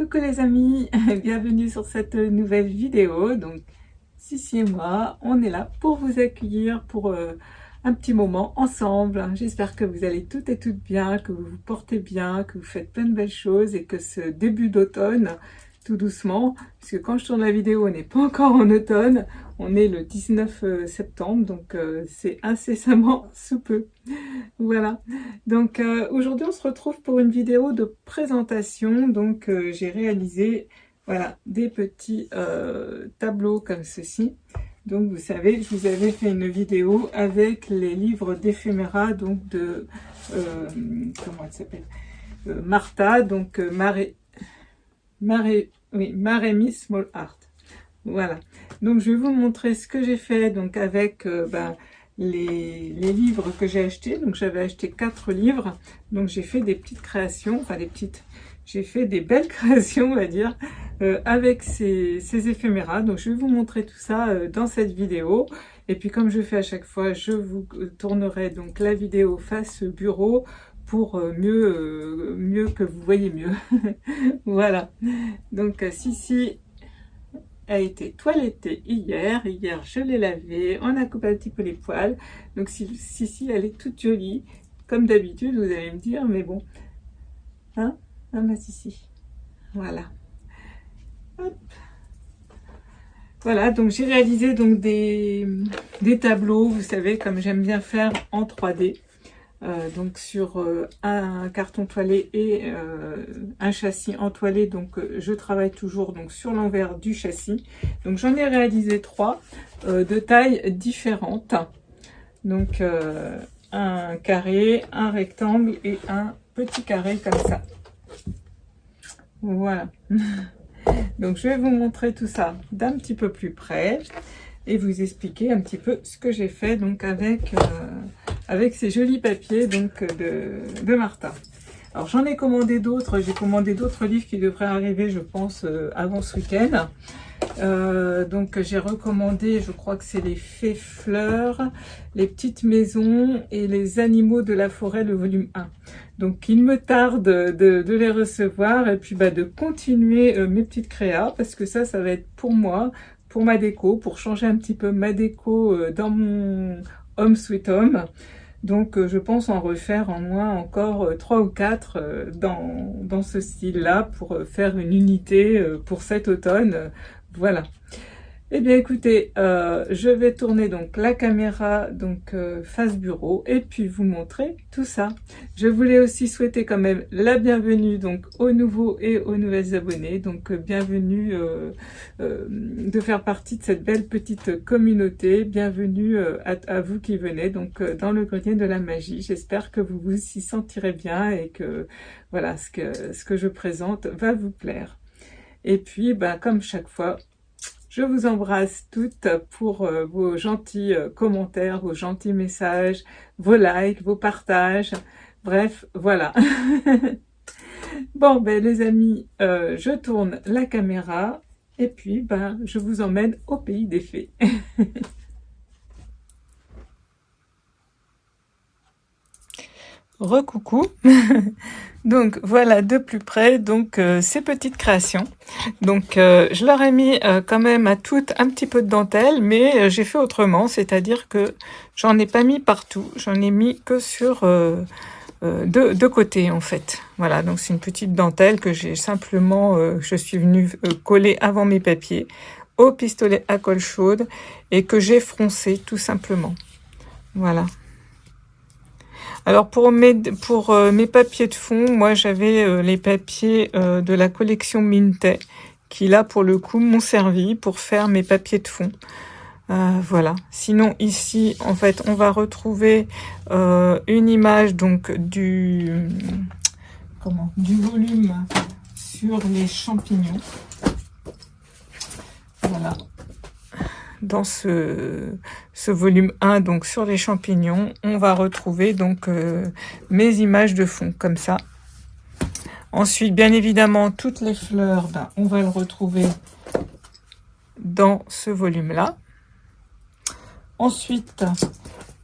Coucou les amis, bienvenue sur cette nouvelle vidéo. Donc Sissi et moi, on est là pour vous accueillir pour un petit moment ensemble. J'espère que vous allez toutes et toutes bien, que vous vous portez bien, que vous faites plein de belles choses et que ce début d'automne, tout doucement, puisque quand je tourne la vidéo, on n'est pas encore en automne, on est le 19 septembre, donc c'est incessamment sous peu. Voilà, donc aujourd'hui on se retrouve pour une vidéo de présentation. Donc j'ai réalisé voilà, des petits tableaux comme ceci. Donc vous savez, je vous avais fait une vidéo avec les livres d'éphéméra, donc de comment elle s'appelle, Martha, donc Marémi Small Art. Voilà, donc je vais vous montrer ce que j'ai fait donc avec les livres que j'ai achetés. Donc j'avais acheté 4 livres, donc j'ai fait des petites créations, enfin j'ai fait des belles créations on va dire, avec ces éphéméras. Donc je vais vous montrer tout ça dans cette vidéo, et puis comme je fais à chaque fois, je vous tournerai donc la vidéo face bureau pour mieux que vous voyez mieux. Voilà, donc Sissi a été toilettée hier je l'ai lavée, on a coupé un petit peu les poils, donc Sissi elle est toute jolie, comme d'habitude vous allez me dire, mais bon, hein, ma Sissi, voilà. Hop. Voilà, donc j'ai réalisé donc des tableaux, vous savez, comme j'aime bien faire en 3D, donc sur un carton toilé et un châssis entoilé. Donc je travaille toujours donc sur l'envers du châssis. Donc j'en ai réalisé 3 de tailles différentes, donc un carré, un rectangle et un petit carré comme ça. Voilà. Donc je vais vous montrer tout ça d'un petit peu plus près et vous expliquer un petit peu ce que j'ai fait donc avec ces jolis papiers donc de Martha. Alors j'en ai commandé d'autres, j'ai commandé d'autres livres qui devraient arriver je pense avant ce week-end. Donc j'ai recommandé, je crois que c'est les Fées Fleurs, les Petites Maisons et les Animaux de la Forêt, le volume 1. Donc il me tarde de les recevoir et puis de continuer mes petites créas, parce que ça va être pour moi, pour ma déco, pour changer un petit peu ma déco dans mon Home Sweet Home. Donc je pense en refaire en moins encore 3 ou 4 dans ce style-là pour faire une unité pour cet automne. Voilà. Eh bien écoutez, je vais tourner donc la caméra donc face bureau et puis vous montrer tout ça. Je voulais aussi souhaiter quand même la bienvenue donc aux nouveaux et aux nouvelles abonnés. Donc bienvenue de faire partie de cette belle petite communauté. Bienvenue à vous qui venez donc dans le grenier de la magie. J'espère que vous vous y sentirez bien et que voilà, ce que je présente va vous plaire. Et puis comme chaque fois, je vous embrasse toutes pour vos gentils commentaires, vos gentils messages, vos likes, vos partages. Bref, voilà. Bon, les amis, je tourne la caméra et puis je vous emmène au pays des fées. Recoucou. Donc voilà de plus près donc ces petites créations. Donc je leur ai mis quand même à toutes un petit peu de dentelle, mais j'ai fait autrement, c'est-à-dire que j'en ai pas mis partout, j'en ai mis que sur deux côtés en fait. Voilà, donc c'est une petite dentelle que j'ai simplement, je suis venue coller avant mes papiers au pistolet à colle chaude et que j'ai froncé tout simplement. Voilà. Alors pour mes papiers de fond, moi j'avais les papiers de la collection Mintet, qui là pour le coup m'ont servi pour faire mes papiers de fond. Voilà. Sinon ici en fait on va retrouver une image donc du volume sur les champignons. Voilà. Dans ce volume 1 donc sur les champignons, on va retrouver donc mes images de fond comme ça. Ensuite bien évidemment toutes les fleurs, on va le retrouver dans ce volume là. Ensuite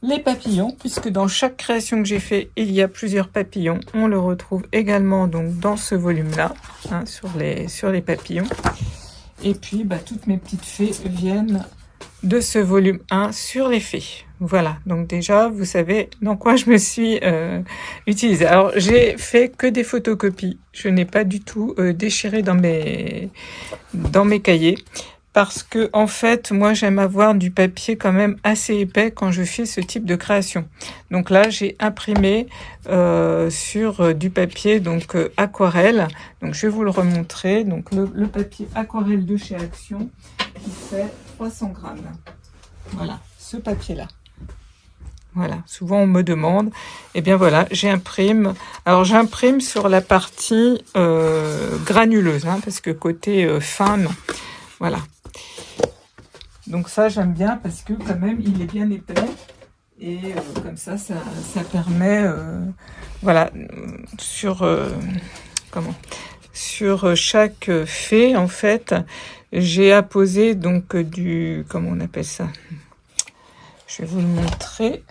les papillons, puisque dans chaque création que j'ai fait, il y a plusieurs papillons. On le retrouve également donc dans ce volume-là, hein, sur les papillons. Et puis, toutes mes petites fées viennent de ce volume 1 sur les fées. Voilà, donc déjà, vous savez dans quoi je me suis utilisée. Alors, j'ai fait que des photocopies. Je n'ai pas du tout déchiré dans mes cahiers. Parce que, en fait, moi, j'aime avoir du papier quand même assez épais quand je fais ce type de création. Donc là, j'ai imprimé sur du papier donc aquarelle. Donc, je vais vous le remontrer. Donc, le papier aquarelle de chez Action qui fait 300 grammes. Voilà, ce papier-là. Voilà, souvent on me demande. Eh bien voilà, j'imprime. Alors j'imprime sur la partie granuleuse, hein, parce que côté fin, non. Voilà. Donc ça, j'aime bien parce que quand même, il est bien épais. Et comme ça permet, voilà, sur chaque fée, en fait, j'ai apposé donc du, comment on appelle ça? Je vais vous le montrer.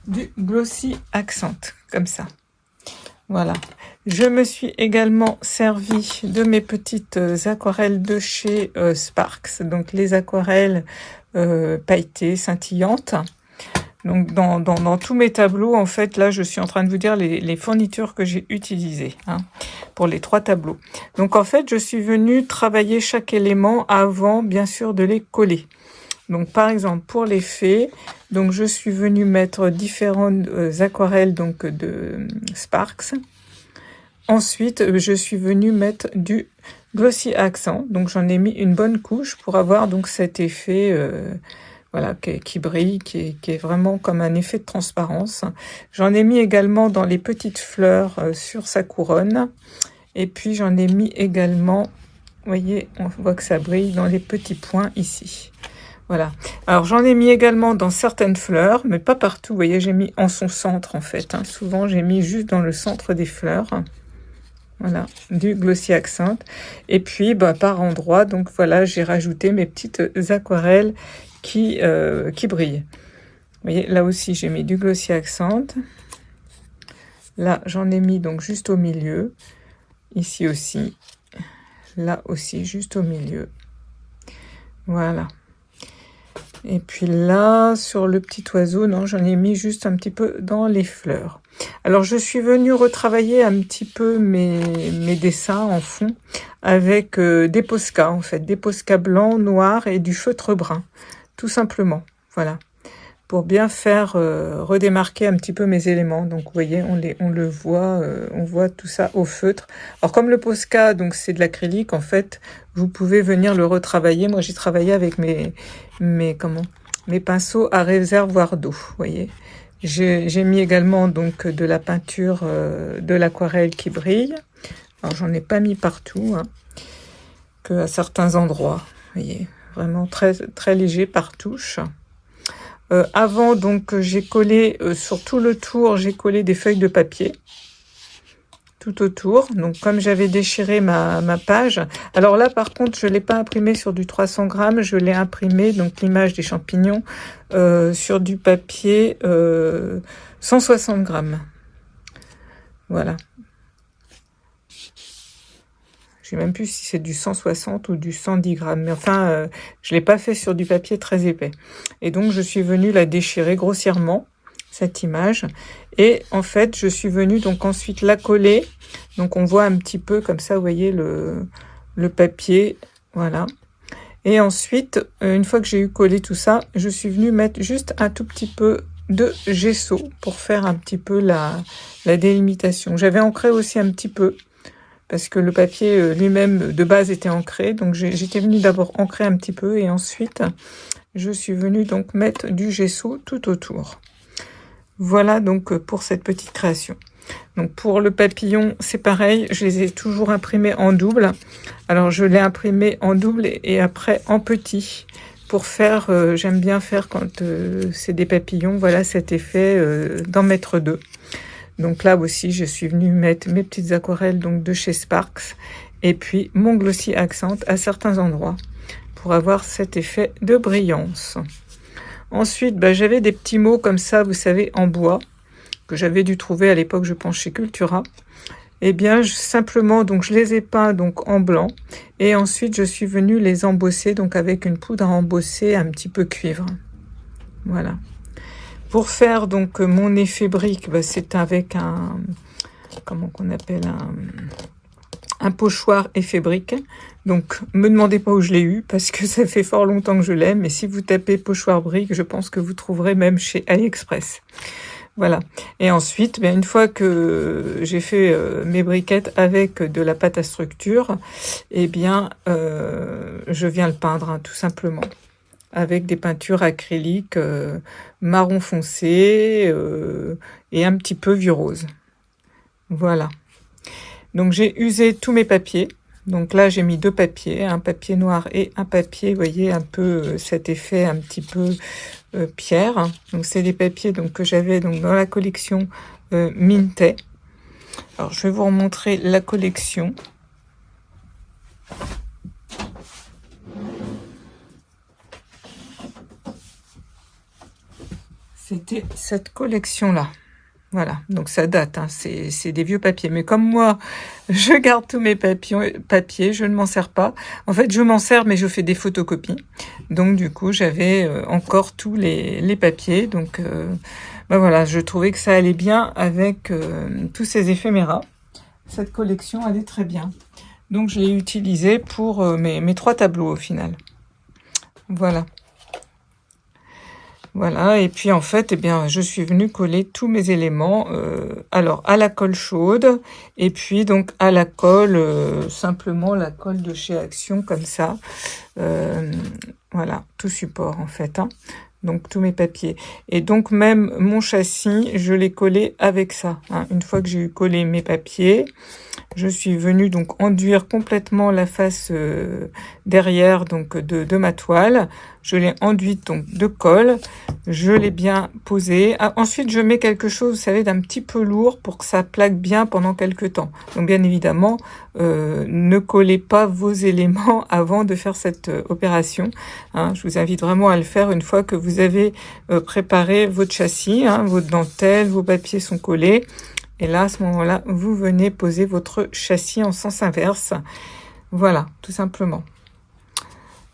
Du glossy accent, comme ça. Voilà. Je me suis également servi de mes petites aquarelles de chez Sparks, donc les aquarelles pailletées, scintillantes. Donc dans tous mes tableaux, en fait, là, je suis en train de vous dire les fournitures que j'ai utilisées, hein, pour les 3 tableaux. Donc en fait, je suis venue travailler chaque élément avant, bien sûr, de les coller. Donc par exemple, pour les fées, donc je suis venue mettre différentes aquarelles donc de Sparks. Ensuite, je suis venue mettre du glossy accent. Donc j'en ai mis une bonne couche pour avoir donc cet effet voilà, qui brille, qui est vraiment comme un effet de transparence. J'en ai mis également dans les petites fleurs sur sa couronne. Et puis j'en ai mis également, vous voyez, on voit que ça brille dans les petits points ici. Voilà. Alors j'en ai mis également dans certaines fleurs, mais pas partout. Vous voyez, j'ai mis en son centre en fait, hein. Souvent j'ai mis juste dans le centre des fleurs. Voilà, du glossy accent. Et puis par endroits, donc voilà, j'ai rajouté mes petites aquarelles qui brillent. Vous voyez, là aussi j'ai mis du glossy accent. Là j'en ai mis donc juste au milieu. Ici aussi. Là aussi juste au milieu. Voilà. Et puis là, sur le petit oiseau, non, j'en ai mis juste un petit peu dans les fleurs. Alors, je suis venue retravailler un petit peu mes dessins en fond avec des Posca, en fait. Des Posca blancs, noirs et du feutre brun, tout simplement. Voilà. Pour bien faire redémarquer un petit peu mes éléments. Donc, vous voyez, on le voit, on voit tout ça au feutre. Alors, comme le Posca, donc c'est de l'acrylique, en fait, vous pouvez venir le retravailler. Moi, j'ai travaillé avec mes pinceaux à réservoir d'eau, vous voyez. J'ai mis également donc de la peinture, de l'aquarelle qui brille. Alors, j'en ai pas mis partout, hein, que à certains endroits, vous voyez. Vraiment très, très léger par touche. Avant, donc, j'ai collé sur tout le tour, j'ai collé des feuilles de papier tout autour. Donc, comme j'avais déchiré ma page, alors là, par contre, je l'ai pas imprimé sur du 300 grammes, je l'ai imprimé, donc l'image des champignons, sur du papier 160 grammes. Voilà. Je sais même plus si c'est du 160 ou du 110 grammes. Mais enfin, je l'ai pas fait sur du papier très épais. Et donc, je suis venue la déchirer grossièrement, cette image. Et en fait, je suis venue donc ensuite la coller. Donc, on voit un petit peu comme ça, vous voyez, le papier. Voilà. Et ensuite, une fois que j'ai eu collé tout ça, je suis venue mettre juste un tout petit peu de gesso pour faire un petit peu la délimitation. J'avais ancré aussi un petit peu, parce que le papier lui-même de base était ancré. Donc j'étais venue d'abord ancrer un petit peu et ensuite je suis venue donc mettre du gesso tout autour. Voilà donc pour cette petite création. Donc pour le papillon, c'est pareil, je les ai toujours imprimés en double. Alors je l'ai imprimé en double et après en petit pour faire, j'aime bien faire quand c'est des papillons, voilà cet effet d'en mettre 2. Donc là aussi, je suis venue mettre mes petites aquarelles donc de chez Sparks et puis mon glossy accent à certains endroits pour avoir cet effet de brillance. Ensuite, j'avais des petits mots comme ça, vous savez, en bois, que j'avais dû trouver à l'époque, je pense, chez Cultura. Eh bien, simplement, donc je les ai peints donc en blanc, et ensuite je suis venue les embosser donc avec une poudre à embosser un petit peu cuivre. Voilà. Pour faire donc mon effet brique, c'est avec un, comment qu'on appelle, un pochoir effet brique. Donc, me demandez pas où je l'ai eu, parce que ça fait fort longtemps que je l'ai, mais si vous tapez pochoir brique, je pense que vous trouverez même chez AliExpress. Voilà. Et ensuite, une fois que j'ai fait mes briquettes avec de la pâte à structure, eh bien, je viens le peindre, tout simplement, avec des peintures acryliques marron foncé et un petit peu vieux rose. Voilà. Donc, j'ai usé tous mes papiers. Donc là, j'ai mis 2 papiers, un papier noir et un papier, vous voyez, un peu cet effet un petit peu pierre. Donc c'est des papiers donc, que j'avais donc dans la collection Mintet. Alors je vais vous remontrer la collection. C'était cette collection-là. Voilà, donc ça date, c'est des vieux papiers. Mais comme moi, je garde tous mes papiers, je ne m'en sers pas. En fait, je m'en sers, mais je fais des photocopies. Donc, du coup, j'avais encore tous les papiers. Donc, voilà, je trouvais que ça allait bien avec tous ces éphéméras. Cette collection allait très bien. Donc, je l'ai utilisée pour mes 3 tableaux au final. Voilà. Voilà, et puis en fait, je suis venue coller tous mes éléments, alors à la colle chaude, et puis donc à la colle, simplement la colle de chez Action, comme ça. Voilà, tout support en fait, donc tous mes papiers. Et donc même mon châssis, je l'ai collé avec ça. Une fois que j'ai eu collé mes papiers, je suis venue donc enduire complètement la face derrière donc de ma toile. Je l'ai enduite donc de colle. Je l'ai bien posée. Ensuite, je mets quelque chose, vous savez, d'un petit peu lourd pour que ça plaque bien pendant quelques temps. Donc bien évidemment, ne collez pas vos éléments avant de faire cette opération. Je vous invite vraiment à le faire une fois que vous avez préparé votre châssis, votre dentelle, vos papiers sont collés. Et là, à ce moment-là, vous venez poser votre châssis en sens inverse. Voilà, tout simplement.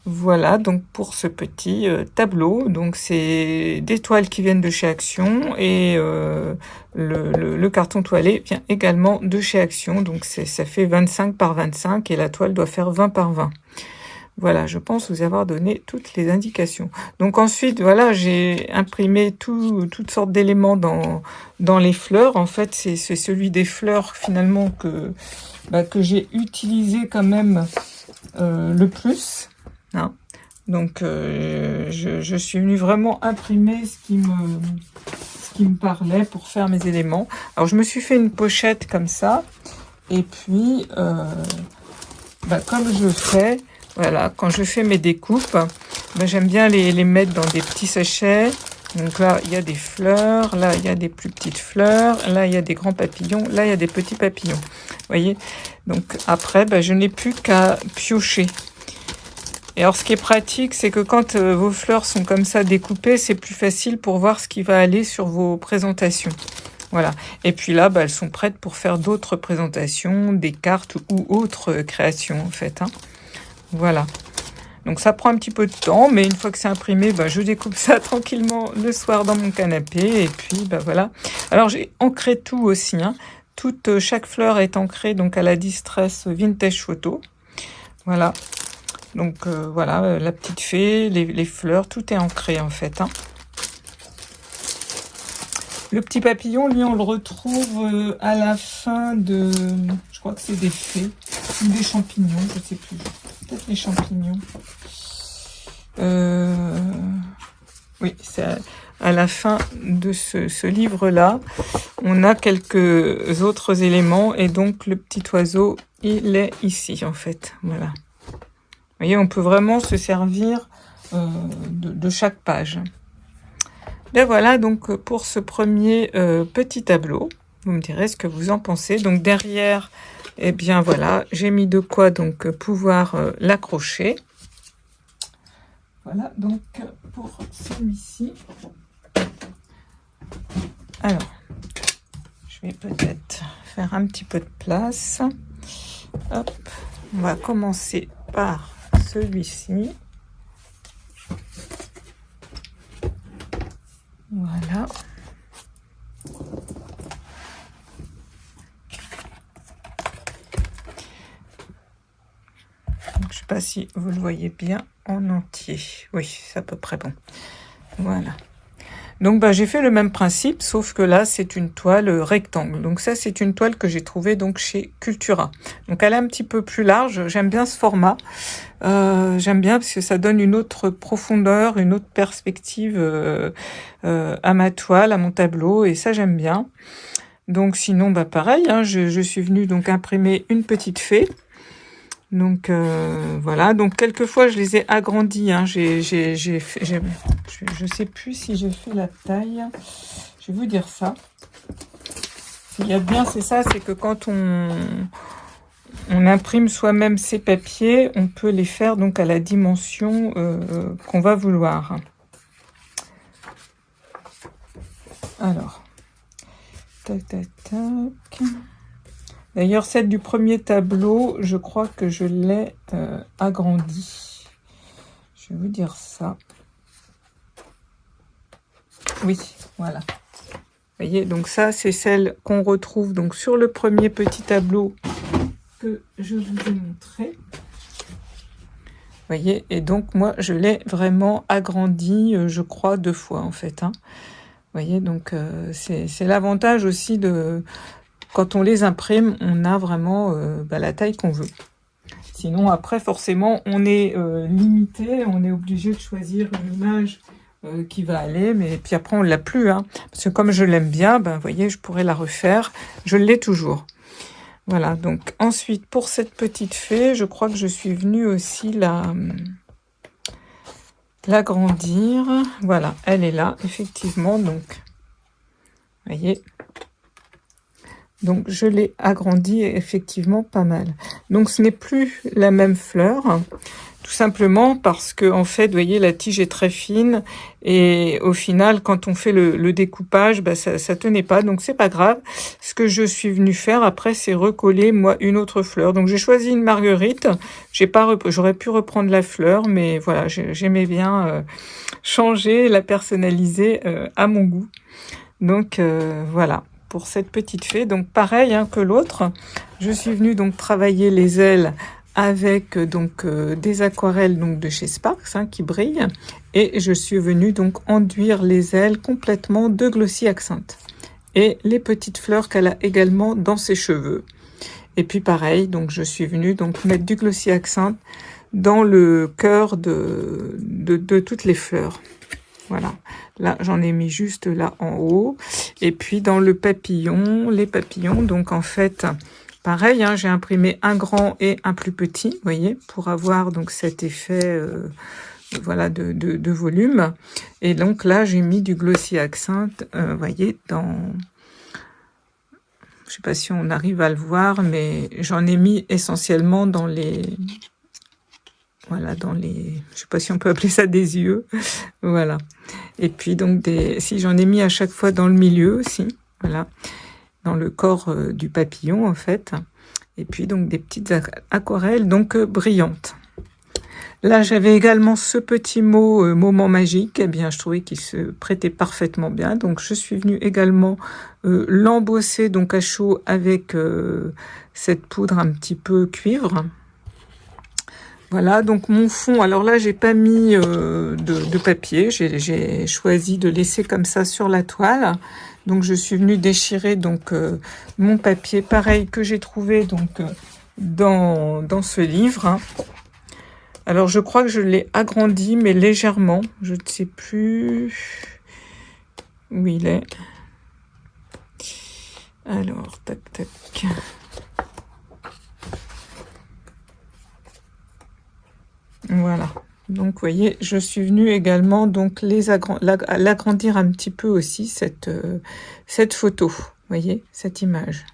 Voilà, donc pour ce petit tableau. Donc, c'est des toiles qui viennent de chez Action. Et le carton toilé vient également de chez Action. Donc, ça fait 25 par 25 et la toile doit faire 20 par 20. Voilà, je pense vous avoir donné toutes les indications. Donc ensuite, voilà, j'ai imprimé toutes sortes d'éléments dans les fleurs. En fait, c'est celui des fleurs finalement que j'ai utilisé quand même le plus. Donc je suis venue vraiment imprimer ce qui me parlait pour faire mes éléments. Alors je me suis fait une pochette comme ça. Et puis, comme je fais... Voilà, quand je fais mes découpes, j'aime bien les mettre dans des petits sachets. Donc là, il y a des fleurs, là, il y a des plus petites fleurs, là, il y a des grands papillons, là, il y a des petits papillons. Vous voyez? Donc après, je n'ai plus qu'à piocher. Et alors, ce qui est pratique, c'est que quand vos fleurs sont comme ça découpées, c'est plus facile pour voir ce qui va aller sur vos présentations. Voilà. Et puis là, elles sont prêtes pour faire d'autres présentations, des cartes ou autres créations, en fait. Voilà, donc ça prend un petit peu de temps, mais une fois que c'est imprimé, je découpe ça tranquillement le soir dans mon canapé, et puis voilà. Alors j'ai ancré tout aussi, chaque fleur est ancrée donc à la Distress Vintage Photo. Voilà, donc voilà, la petite fée, les fleurs, tout est ancré en fait. Le petit papillon, lui, on le retrouve à la fin de... Je crois que c'est des fées ou des champignons, je ne sais plus. Peut-être les champignons. Oui, c'est à la fin de ce livre-là. On a quelques autres éléments et donc le petit oiseau, il est ici, en fait. Voilà. Vous voyez, on peut vraiment se servir de chaque page. Voilà donc pour ce premier petit tableau. Vous me direz ce que vous en pensez. Donc derrière, voilà, j'ai mis de quoi donc pouvoir l'accrocher. Voilà, donc pour celui-ci. Alors, je vais peut-être faire un petit peu de place. Hop, on va commencer par celui-ci. Voilà. Donc, je ne sais pas si vous le voyez bien en entier. Oui, c'est à peu près bon. Voilà. Donc j'ai fait le même principe, sauf que là c'est une toile rectangle. Donc ça c'est une toile que j'ai trouvée donc chez Cultura. Donc elle est un petit peu plus large, j'aime bien ce format. J'aime bien parce que ça donne une autre profondeur, une autre perspective à ma toile, à mon tableau, et ça j'aime bien. Donc sinon pareil, hein, je suis venue donc imprimer une petite fée. Donc voilà, donc quelquefois je les ai agrandis, hein. Je sais plus si j'ai fait la taille, je vais vous dire ça. Ce qu'il y a de bien, c'est ça, c'est que quand on imprime soi-même ses papiers, on peut les faire donc à la dimension qu'on va vouloir. Alors, tac, tac, tac. D'ailleurs, celle du premier tableau, je crois que je l'ai agrandie. Je vais vous dire ça. Oui, voilà. Vous voyez, donc ça, c'est celle qu'on retrouve donc sur le premier petit tableau que je vous ai montré. Vous voyez, et donc moi, je l'ai vraiment agrandie, je crois, 2 fois en fait. Hein. Vous voyez, donc c'est l'avantage aussi de... Quand on les imprime, on a vraiment la taille qu'on veut. Sinon, après, forcément, on est limité, on est obligé de choisir une image qui va aller, mais puis après, on ne l'a plus. Hein, parce que comme je l'aime bien, vous voyez, je pourrais la refaire. Je l'ai toujours. Voilà, donc ensuite, pour cette petite fée, je crois que je suis venue aussi l'agrandir. Voilà, elle est là, effectivement, donc, vous voyez. Donc, je l'ai agrandi effectivement pas mal. Donc, ce n'est plus la même fleur, tout simplement parce que, en fait, vous voyez, la tige est très fine et au final, quand on fait le découpage, ça tenait pas. Donc, c'est pas grave. Ce que je suis venue faire après, c'est recoller, moi, une autre fleur. Donc, j'ai choisi une marguerite. J'aurais pu reprendre la fleur, mais voilà, j'aimais bien changer, la personnaliser à mon goût. Donc, voilà. Pour cette petite fée, donc pareil hein, que l'autre, je suis venue donc travailler les ailes avec donc des aquarelles donc de chez Sparks hein, qui brillent, et je suis venue donc enduire les ailes complètement de Glossy Accent et les petites fleurs qu'elle a également dans ses cheveux. Et puis pareil, donc je suis venue donc mettre du Glossy Accent dans le cœur de toutes les fleurs. Voilà, là j'en ai mis juste là en haut. Et puis dans le papillon, les papillons, donc en fait, pareil, hein, j'ai imprimé un grand et un plus petit, vous voyez, pour avoir donc cet effet voilà, de volume. Et donc là, j'ai mis du Glossy Accent, vous voyez, dans... Je sais pas si on arrive à le voir, mais j'en ai mis essentiellement dans les... Voilà, dans les... Je sais pas si on peut appeler ça des yeux. Voilà. Et puis, donc, si j'en ai mis à chaque fois dans le milieu aussi. Voilà. Dans le corps du papillon, en fait. Et puis, donc, des petites aquarelles, donc, brillantes. Là, j'avais également ce petit mot, moment magique. Eh bien, je trouvais qu'il se prêtait parfaitement bien. Donc, je suis venue également l'embosser, donc, à chaud avec cette poudre un petit peu cuivre. Voilà, donc mon fond, alors là, j'ai pas mis de papier, j'ai choisi de laisser comme ça sur la toile. Donc, je suis venue déchirer donc mon papier, pareil que j'ai trouvé donc dans ce livre. Hein. Alors, je crois que je l'ai agrandi, mais légèrement. Je ne sais plus où il est. Alors, tac, tac. Voilà, donc vous voyez, je suis venue également donc l'agrandir un petit peu aussi cette photo, vous voyez, cette image.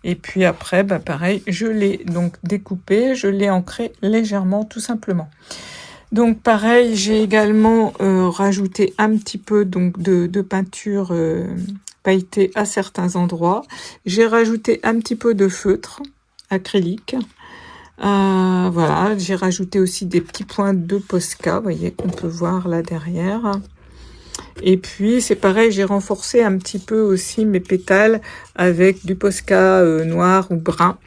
Et puis après, pareil, je l'ai donc découpé, je l'ai ancré légèrement tout simplement. Donc pareil, j'ai également rajouté un petit peu donc de peinture pailletée à certains endroits. J'ai rajouté un petit peu de feutre acrylique. Voilà, j'ai rajouté aussi des petits points de Posca, vous voyez, qu'on peut voir là derrière. Et puis c'est pareil, j'ai renforcé un petit peu aussi mes pétales avec du Posca noir ou brun.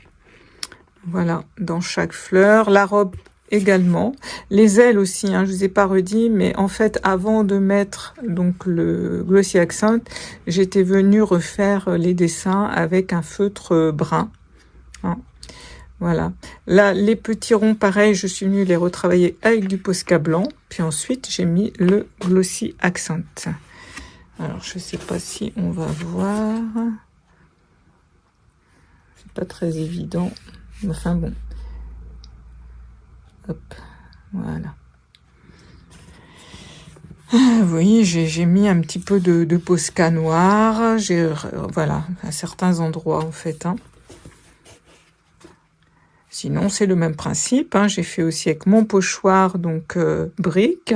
Voilà, dans chaque fleur. La robe également. Les ailes aussi, hein, je vous ai pas redit, mais en fait, avant de mettre donc le Glossy Accent, j'étais venue refaire les dessins avec un feutre brun. Hein. Voilà. Là, les petits ronds, pareil, je suis venue les retravailler avec du Posca blanc. Puis ensuite, j'ai mis le Glossy Accent. Alors, je sais pas si on va voir. C'est pas très évident. Enfin bon. Hop. Voilà. Vous voyez, j'ai mis un petit peu de Posca noir. Voilà, à certains endroits en fait. Hein. Sinon, c'est le même principe. Hein. J'ai fait aussi avec mon pochoir, donc brique.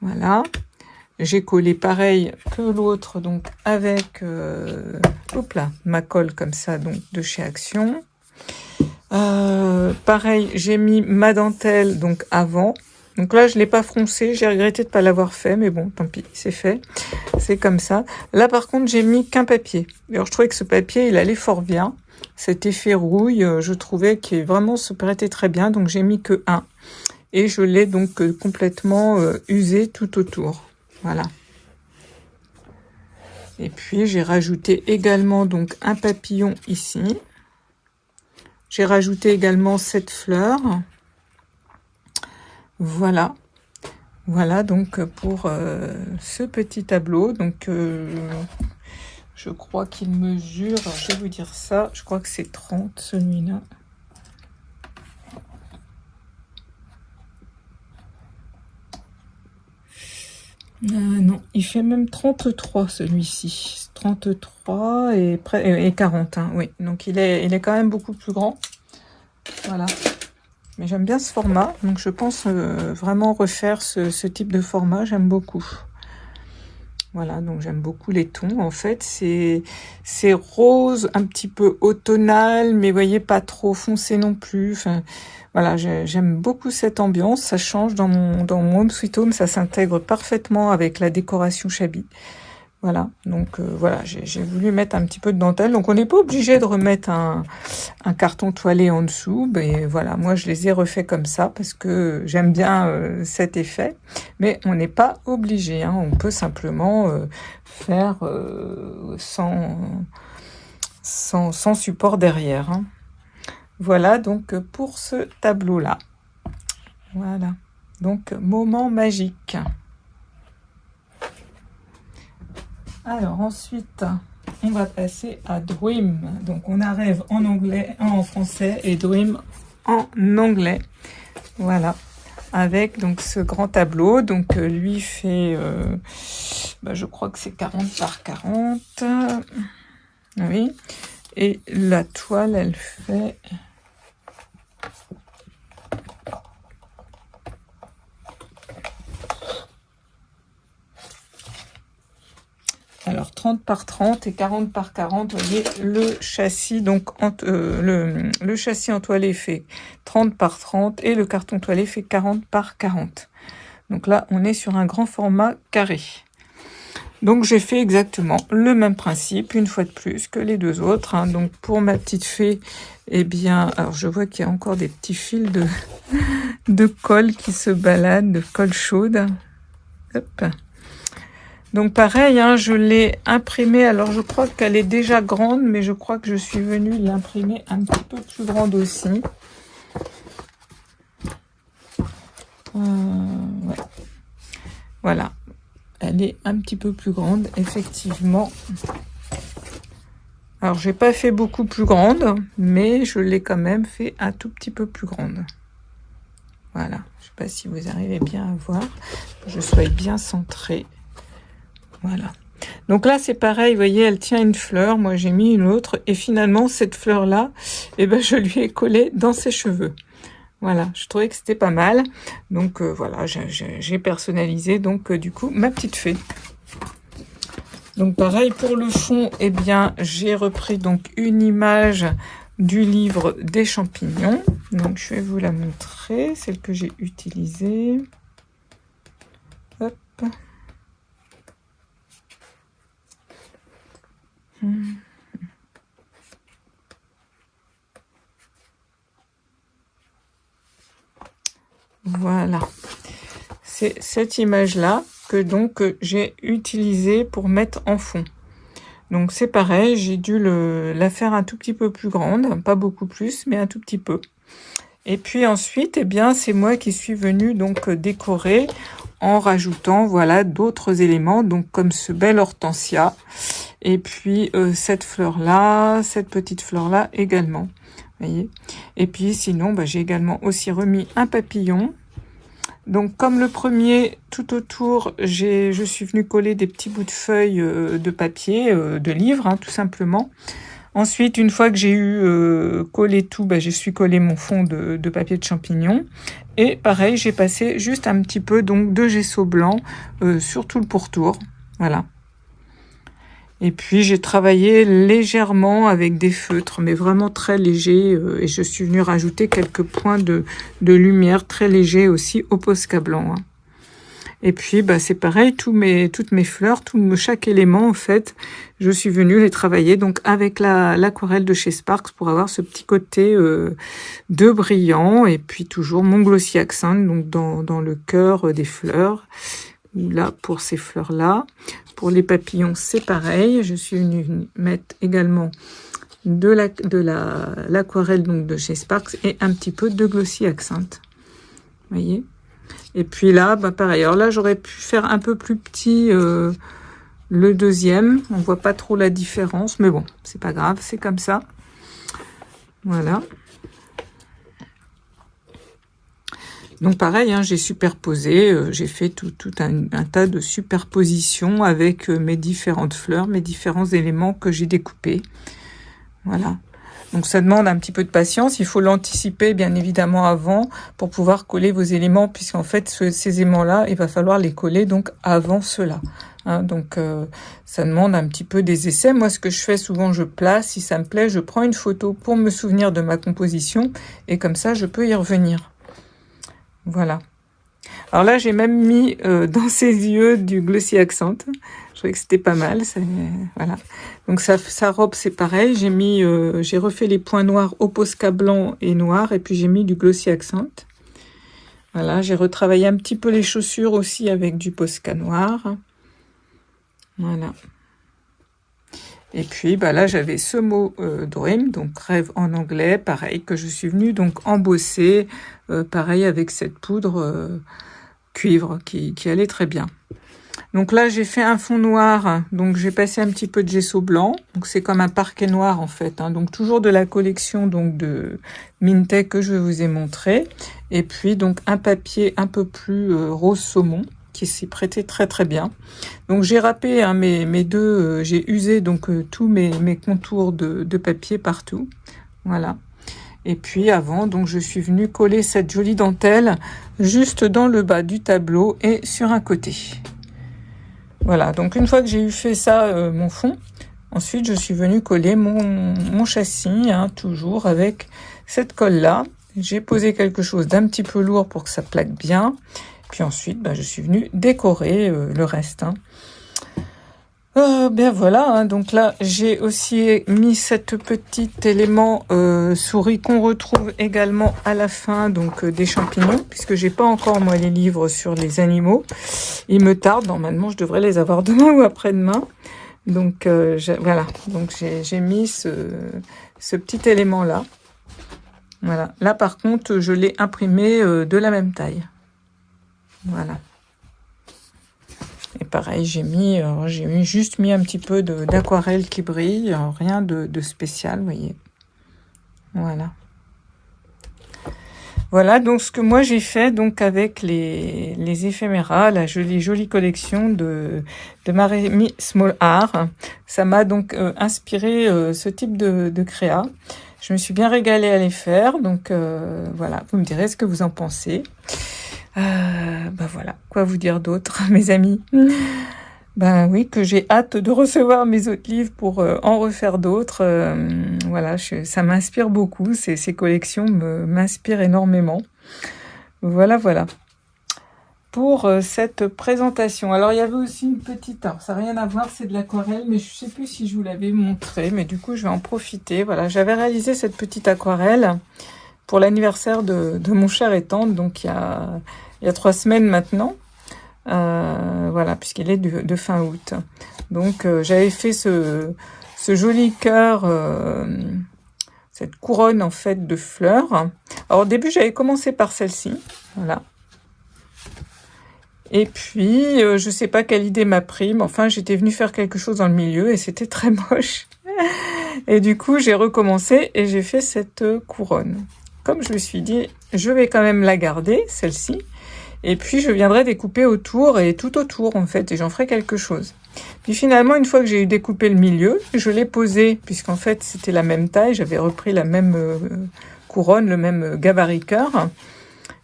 Voilà. J'ai collé pareil que l'autre, donc avec hop là, ma colle comme ça, donc de chez Action. Pareil, j'ai mis ma dentelle donc avant. Donc là, je l'ai pas froncé, j'ai regretté de pas l'avoir fait, mais bon, tant pis, c'est fait. C'est comme ça. Là, par contre, j'ai mis qu'un papier. Alors, je trouvais que ce papier, il allait fort bien. Cet effet rouille, je trouvais qu'il vraiment se prêtait très bien, donc j'ai mis que un. Et je l'ai donc complètement usé tout autour. Voilà. Et puis, j'ai rajouté également donc un papillon ici. J'ai rajouté également cette fleur. Voilà. Voilà donc pour ce petit tableau. Donc je crois qu'il mesure, alors je vais vous dire ça, je crois que c'est 30 celui-là. Non, il fait même 33 celui-ci. 33 et 40, hein, oui. Donc il est quand même beaucoup plus grand. Voilà. Mais j'aime bien ce format, donc je pense vraiment refaire ce type de format, j'aime beaucoup. Voilà, donc j'aime beaucoup les tons. En fait, c'est rose, un petit peu automnal, mais vous voyez, pas trop foncé non plus. Enfin, voilà, j'aime beaucoup cette ambiance. Ça change dans mon Home Sweet Home, ça s'intègre parfaitement avec la décoration Shabby. Voilà, donc voilà, j'ai voulu mettre un petit peu de dentelle. Donc on n'est pas obligé de remettre un carton toilé en dessous. Mais voilà, moi je les ai refaits comme ça parce que j'aime bien cet effet. Mais on n'est pas obligé, hein, on peut simplement faire sans support derrière. Hein. Voilà donc pour ce tableau-là. Voilà, donc moment magique. Alors ensuite, on va passer à Dream. Donc on a rêve en anglais, en français et Dream en anglais. Voilà, avec donc ce grand tableau. Donc lui fait, je crois que c'est 40 par 40. Oui. Et la toile, elle fait... Alors 30 par 30 et 40 par 40, vous voyez, le châssis, donc le châssis entoilé fait 30 par 30 et le carton toilé fait 40 par 40. Donc là, on est sur un grand format carré. Donc j'ai fait exactement le même principe, une fois de plus, que les deux autres. Hein. Donc pour ma petite fée, eh bien, alors je vois qu'il y a encore des petits fils de colle qui se baladent, de colle chaude. Hop. Donc pareil, hein, je l'ai imprimée, alors je crois qu'elle est déjà grande, mais je crois que je suis venue l'imprimer un petit peu plus grande aussi. Ouais. Voilà, elle est un petit peu plus grande, effectivement. Alors j'ai pas fait beaucoup plus grande, mais je l'ai quand même fait un tout petit peu plus grande. Voilà, je sais pas si vous arrivez bien à voir, que je sois bien centrée. Voilà. Donc là, c'est pareil, vous voyez, elle tient une fleur. Moi, j'ai mis une autre. Et finalement, cette fleur-là, eh ben, je lui ai collé dans ses cheveux. Voilà, je trouvais que c'était pas mal. Donc voilà, j'ai personnalisé donc du coup ma petite fée. Donc pareil pour le fond, eh bien j'ai repris donc une image du livre des champignons. Donc je vais vous la montrer, celle que j'ai utilisée. Hop. Voilà, c'est cette image-là que donc j'ai utilisée pour mettre en fond. Donc c'est pareil, j'ai dû la faire un tout petit peu plus grande, pas beaucoup plus, mais un tout petit peu. Et puis ensuite, eh bien, c'est moi qui suis venue donc décorer en rajoutant voilà d'autres éléments, donc comme ce bel hortensia, et puis cette fleur-là, cette petite fleur-là également. Voyez. Et puis sinon, bah, j'ai également aussi remis un papillon. Donc comme le premier, tout autour, je suis venue coller des petits bouts de feuilles de papier, de livre, hein, tout simplement. Ensuite, une fois que j'ai eu collé tout, bah, je suis collé mon fond de papier de champignon. Et pareil, j'ai passé juste un petit peu donc de gesso blanc sur tout le pourtour. Voilà. Et puis j'ai travaillé légèrement avec des feutres, mais vraiment très légers. Et je suis venue rajouter quelques points de lumière très légers aussi au Posca blanc. Hein. Et puis bah, c'est pareil, toutes mes fleurs, chaque élément en fait, je suis venue les travailler donc avec l'aquarelle de chez Sparks pour avoir ce petit côté de brillant. Et puis toujours mon glossy accent donc dans le cœur des fleurs. Là pour ces fleurs là. Pour les papillons, c'est pareil. Je suis venue mettre également de l'aquarelle donc de chez Sparks et un petit peu de glossy accent. Vous voyez. Et puis là, bah pareil. Alors là, j'aurais pu faire un peu plus petit le deuxième. On voit pas trop la différence, mais bon, c'est pas grave, c'est comme ça. Voilà. Donc pareil, hein, j'ai superposé, j'ai fait tout un tas de superpositions avec mes différentes fleurs, mes différents éléments que j'ai découpés. Voilà. Donc ça demande un petit peu de patience, il faut l'anticiper bien évidemment avant pour pouvoir coller vos éléments, puisqu'en fait ces éléments-là, il va falloir les coller donc avant cela. Hein, donc ça demande un petit peu des essais. Moi ce que je fais souvent, je place, si ça me plaît, je prends une photo pour me souvenir de ma composition et comme ça je peux y revenir. Voilà. Alors là, j'ai même mis dans ses yeux du glossy accent. Je trouvais que c'était pas mal. Voilà. Donc sa robe, c'est pareil. J'ai refait les points noirs au Posca blanc et noir. Et puis j'ai mis du glossy accent. Voilà. J'ai retravaillé un petit peu les chaussures aussi avec du Posca noir. Voilà. Et puis bah là, j'avais ce mot dream, donc rêve en anglais, pareil, que je suis venue donc embosser, pareil avec cette poudre cuivre qui allait très bien. Donc là, j'ai fait un fond noir, donc j'ai passé un petit peu de gesso blanc, donc c'est comme un parquet noir en fait, hein, donc toujours de la collection donc de Mintec que je vous ai montré, et puis donc un papier un peu plus rose saumon, qui s'y prêtait très très bien. Donc j'ai râpé hein, mes deux, j'ai usé donc tous mes contours de papier partout. Voilà. Et puis avant, donc je suis venue coller cette jolie dentelle juste dans le bas du tableau et sur un côté. Voilà, donc une fois que j'ai eu fait ça, mon fond, ensuite je suis venue coller mon châssis, hein, toujours avec cette colle-là. J'ai posé quelque chose d'un petit peu lourd pour que ça plaque bien. Puis ensuite, bah, je suis venue décorer le reste. Hein. Bien voilà, hein, donc là, j'ai aussi mis cette petit élément souris qu'on retrouve également à la fin donc des champignons, puisque j'ai pas encore moi les livres sur les animaux. Il me tarde, normalement, je devrais les avoir demain ou après-demain. Donc voilà, donc j'ai mis ce petit élément-là. Voilà, là par contre, je l'ai imprimé de la même taille. Voilà. Et pareil, j'ai juste mis un petit peu d'aquarelle qui brille, rien de spécial, vous voyez. Voilà. Voilà donc ce que moi j'ai fait donc avec les éphéméras, la jolie collection de Marie Small Art. Ça m'a donc inspiré ce type de créa. Je me suis bien régalée à les faire, donc voilà, vous me direz ce que vous en pensez. Voilà, quoi vous dire d'autre, mes amis? Ben oui, que j'ai hâte de recevoir mes autres livres pour en refaire d'autres. Voilà, ça m'inspire beaucoup, ces collections m'inspirent énormément. Voilà, voilà. Pour cette présentation. Alors, il y avait aussi une petite... Alors, ça n'a rien à voir, c'est de l'aquarelle, mais je ne sais plus si je vous l'avais montré, mais du coup, je vais en profiter. Voilà, j'avais réalisé cette petite aquarelle pour l'anniversaire de mon cher et tante, donc il y a 3 semaines maintenant. Voilà, puisqu'il est de fin août. Donc, j'avais fait ce joli cœur, cette couronne, en fait, de fleurs. Alors, au début, j'avais commencé par celle-ci, voilà. Et puis, je sais pas quelle idée m'a pris, mais enfin, j'étais venue faire quelque chose dans le milieu et c'était très moche. Et du coup, j'ai recommencé et j'ai fait cette couronne. Comme je me suis dit, je vais quand même la garder, celle-ci. Et puis, je viendrai découper autour et tout autour, en fait, et j'en ferai quelque chose. Puis finalement, une fois que j'ai eu découpé le milieu, je l'ai posé, puisqu'en fait, c'était la même taille. J'avais repris la même couronne, le même gabarit cœur.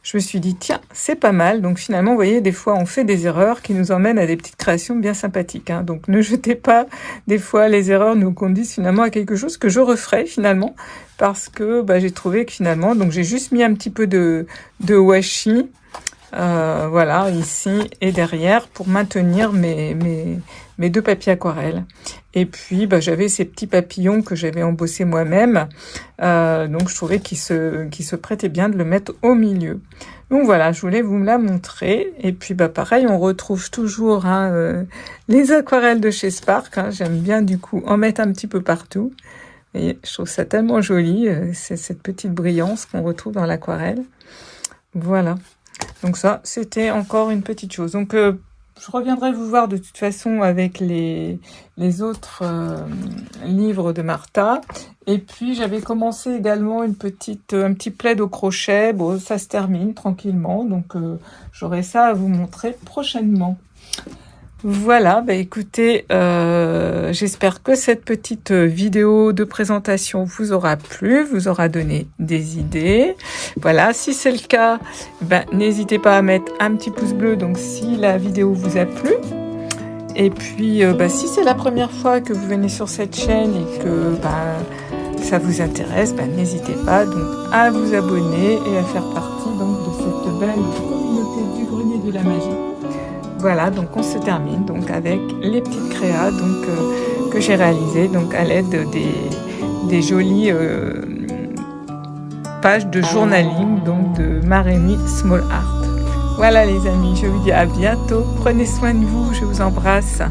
Je me suis dit, tiens, c'est pas mal. Donc finalement, vous voyez, des fois, on fait des erreurs qui nous emmènent à des petites créations bien sympathiques. Hein. Donc ne jetez pas, des fois, les erreurs nous conduisent finalement à quelque chose que je referai finalement. Parce que j'ai trouvé que finalement, donc j'ai juste mis un petit peu de washi, voilà, ici et derrière, pour maintenir mes 2 papiers aquarelles. Et puis, j'avais ces petits papillons que j'avais embossés moi-même. Donc, je trouvais qu'il se prêtait bien de le mettre au milieu. Donc, voilà, je voulais vous la montrer. Et puis, pareil, on retrouve toujours les aquarelles de chez Spark. Hein. J'aime bien, du coup, en mettre un petit peu partout. Et je trouve ça tellement joli. C'est cette petite brillance qu'on retrouve dans l'aquarelle. Voilà. Donc, ça, c'était encore une petite chose. Donc, je reviendrai vous voir de toute façon avec les autres livres de Martha. Et puis, j'avais commencé également un petit plaid au crochet. Bon, ça se termine tranquillement. Donc, j'aurai ça à vous montrer prochainement. Voilà, écoutez, j'espère que cette petite vidéo de présentation vous aura plu, vous aura donné des idées. Voilà, si c'est le cas, n'hésitez pas à mettre un petit pouce bleu, donc si la vidéo vous a plu. Et puis, si c'est la première fois que vous venez sur cette chaîne et que ça vous intéresse, n'hésitez pas donc à vous abonner et à faire partie donc de cette belle communauté du grenier de la magie. Voilà, donc on se termine donc avec les petites créas que j'ai réalisées donc à l'aide des jolies pages de journaling donc de Marémie Small Art. Voilà les amis, je vous dis à bientôt. Prenez soin de vous, je vous embrasse.